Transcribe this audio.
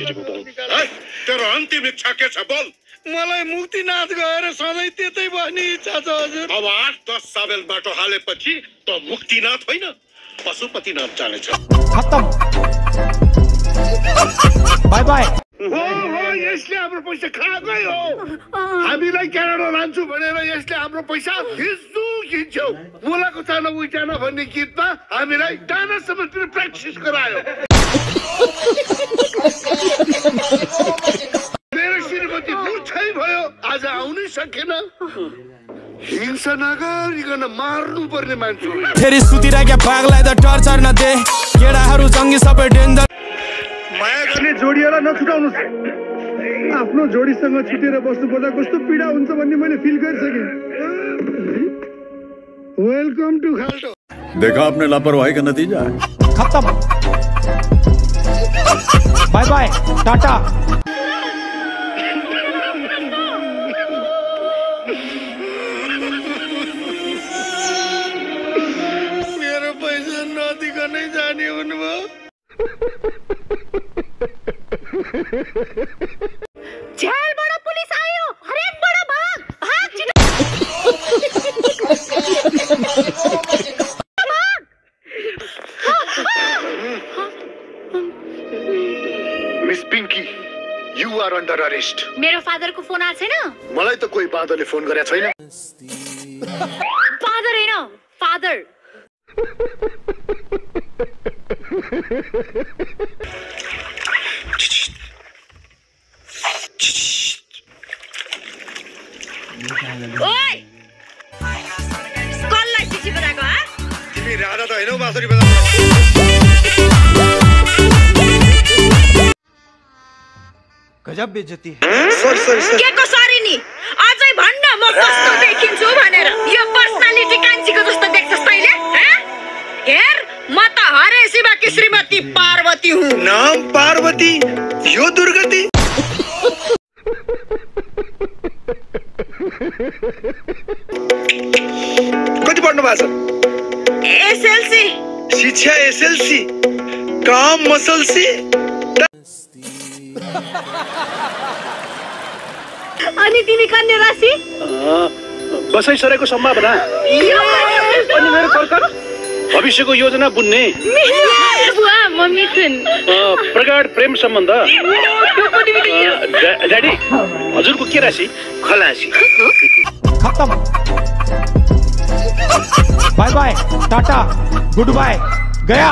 केटीको बाउ। तेरो अन्तिम इच्छा के छ बोल? मलाई मुक्तिनाथ गएर सधैँ त्यतै बस्ने इच्छा छ हजुर। अब 8-10 साबेल बाटो हालेपछि त मुक्तिनाथ होइन पशुपतिनाथ जानेछ। खत्तम। By by. हो यसले हाम्रो पैसा खाएकै हो। हामीलाई क्यानाडा लान्छु भनेर यसले हाम्रो पैसा खिच्यो। बोलाको चाना उचाना भन्ने गीतमा हामीलाई डानासम्म प्र्याक्टिस गरायो। मेरो श्रीमती मूर्छै भयो, आज आउनै सकेन। हिंसा नगरिकन मार्नु पर्ने मान्छे। फेरि सुतिराख्या बाघलाई त टर्चर नदे, केटाहरू जङ्गी सबै डेन्जर। माया गर्ने जोडीहरूलाई नछुटाउनु। आफ्नो जोडीसँग छुटेर बस्नु पर्दा कस्तो पीडा हुन्छ भन्ने मैले फिल गरिसकेँ। वेलकम टू खाल्टो। देखा आपने लापरवाही का नतीजा है। खत्म। Bye bye tata. मेरो पैसा नदिकनै जाने हुनुभयो। झ्यालबाट पुलिस आयो, हरेकबाट भाग भाग छिटो भाग। Miss Pinky, you are under arrest. मेरो फादरको फोन आएको छैन? मलाई त कोही बादलले फोन गरेको छैन। फादर हैन, फादर। ओइ कसलाई चिठी पठाएको? तिमी राधा त हैनौ बाँसुरी बजाउन। गजब बेइज्जती। के को सरी नि? अझै भन्न म कस्तो देखिन्छु भनेर। यो पर्सनालिटी कान्छीको जस्तो देख्छस् तैले? हेर म त हरे शिवकी श्रीमती पार्वती हुँ। नाम पार्वती, यो दुर्गति। कति पढ्नु भएको छ? एसएलसी। शिक्षा एसएलसी, काम मसलसी। अनि तिमी कन्या राशि? बसाइ सरेको सम्भावना अनि मेरो कर्कट भविष्यको योजना बुन्ने। बुवा म मिथुन। प्रगाढ प्रेम सम्बन्ध। ड्याडी हजुरको के राशि? खलासी। खत्तम। Bye bye tata good bye गया।